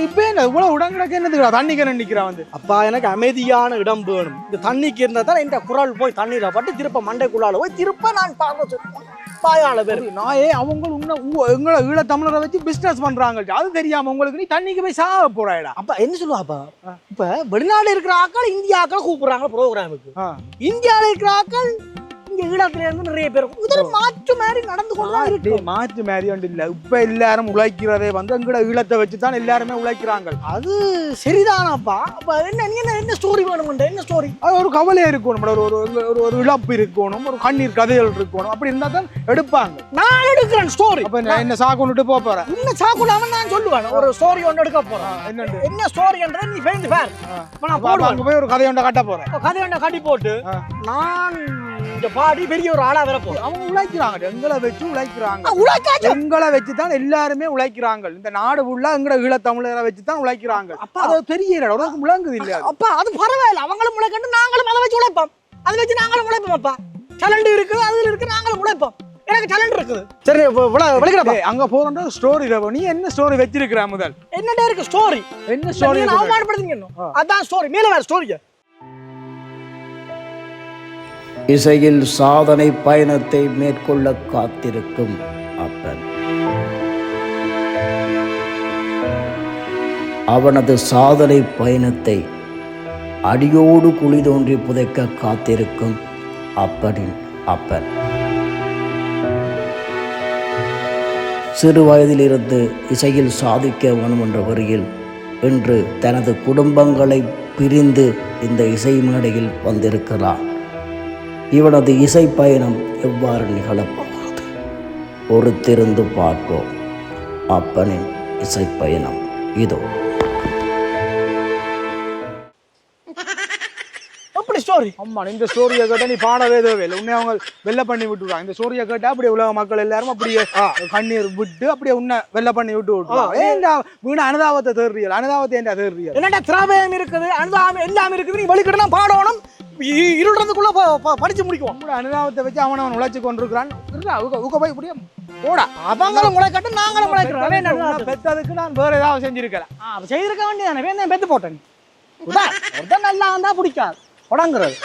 இப்ப என்ன இவ்வளவு உடங்கிடக்கு என்னதுக்குறா தண்ணிக்கு நிற்கிறா வந்து அப்பா எனக்கு அமைதியான இடம் வேணும். இந்த தண்ணிக்கு இருந்தா தான் இந்த குரல் போய் தண்ணீரை பட்டு திருப்ப மண்டைக்குள்ளால போய் திருப்ப நான் பாயால பேர் நாயே அவங்க எங்களை ஈழ தமிழரை வச்சு பிசினஸ் பண்றாங்க. அது தெரியாம உங்களுக்கு நீ தண்ணிக்கு போய் சாக போறாடா. அப்ப என்ன சொல்லுவாப்பா, இப்ப வெளிநாடு இருக்கிற ஆக்கள் இந்திய ஆக்கள் கூப்பிடுறாங்க ப்ரோக்ராமுக்கு. இந்தியாவில இருக்கிற ஆக்கள் இங்க ஈழத்துல இருந்து நிறைய பேர் இது மாற்று மாதிரி நடந்து கொண்டுதான் இருக்கு. மாற்று மாதிரி ஒன்று இல்ல. இப்ப எல்லாரும் உழைக்கிறதே வந்து எங்கட ஈழத்தை வச்சுதான் எல்லாருமே உழைக்கிறாங்க. அது சரிதானாப்பா. அப்ப என்ன ஸ்டோரி வேணும்? என்ன ஸ்டோரி? அது ஒரு கவலை இருக்கணும், ஒரு இழப்பு இருக்கணும், ஒரு கண்ணீர் கதைகள் இருக்கணும். அப்படி இருந்தா தான் எடுப்பாங்க. நான் எடுக்கிறேன் ஸ்டோரி. அப்ப என்ன சாக்குன்னுட்டு போறேன். என்ன சாக்குடாம நான் சொல்லுவேன் ஒரு ஸ்டோரி ஒன்று எடுக்க போறேன். என்ன ஸ்டோரின்றதை நீ பேந்து பார். நான் அங்க போய் ஒரு கதை ஒன்றை கட்ட போறேன். கதை ஒன்றை கட்டி போட்டு நான் இந்த பாடி பெரிய ஒரு ஆளா வரப்போ அவங்க உழைக்கிறாங்க. எங்களை வச்சு உழைக்கிறாங்க. எங்களை வச்சுதான் எல்லாருமே உழைக்கிறாங்க. இந்த நாடு ஃபுல்லா எங்கட ஈழத்தமிழரை வச்சுதான் உழைக்கிறாங்க. அது தெரியல, உனக்கு முழங்குது இல்லையா? அப்பா அது பரவாயில்ல. அவங்களும் உழைக்கண்டு நாங்களும் அதை வச்சு உழைப்போம். அதை வச்சு நாங்களும் உழைப்போம். அப்பா டேலண்ட் இருக்கு, அதுல இருக்கு, நாங்களும் உழைப்போம். எனக்கு டேலண்ட் இருக்குது. சரி விளைக்கிறப்ப அங்க போறோம்னா ஸ்டோரி. நீ என்ன ஸ்டோரி வச்சிருக்கிற? முதல் என்னடா இருக்கு ஸ்டோரி? என்ன ஸ்டோரி? அவமானப்படுத்தீங்க. அதான் ஸ்டோரி. மேல வேற ஸ்டோரி. இசையில் சாதனை பயணத்தை மேற்கொள்ள காத்திருக்கும் அப்பன். அவனது சாதனை பயணத்தை அடியோடு குழி தோன்றி புதைக்க காத்திருக்கும் அப்பனின் அப்பன். சிறு வயதிலிருந்து இசையில் சாதிக்க வேணும் என்ற வரியில் இன்று தனது குடும்பங்களை பிரிந்து இந்த இசை மேடையில் வந்திருக்கிறான். இவனது இசை பயணம் எவ்வாறு நிகழப்போகிறது? பொறுத்திருந்து பார்ப்போம். அப்பனின் இசை பயணம் இதோ. ஸ்டோரி. அம்மா இந்த ஸ்டோரியை கேட்டா நீ பாடவே தேவையில்லை. உன்னை அவங்க வெள்ள பண்ணி விட்டுருவாங்க. இந்த ஸ்டோரியை கேட்டா அப்படியே உலக மக்கள் எல்லாரும் அப்படியே கண்ணீர் விட்டு அப்படியே உன்னை வெள்ள பண்ணி விட்டுருவாங்க. வீண அனுதாபத்தை தேடுறீர்கள். அனுதாபத்தை ஏன்டா தேடுறீர்கள்? என்னடா திராவியம் இருக்குது, அனுதாபம் எல்லாம் இருக்குது. நீ வலிக்கிட்டு பாடணும், இருடுறதுக்குள்ள படிச்சு முடிக்குவோம். அனுதாபத்தை வச்சு அவன் உழைச்சு கொண்டிருக்கிறான். போய் இப்படியே போடா. அவங்களும் உழைக்கட்டும், நாங்களும் உழைக்கிறோம். பெற்றதுக்கு நான் வேற ஏதாவது செஞ்சிருக்கிறேன். செய்திருக்க வேண்டியதானே பெத்து போட்டேன். நல்லா வந்தா பிடிக்காது உடங்குறது.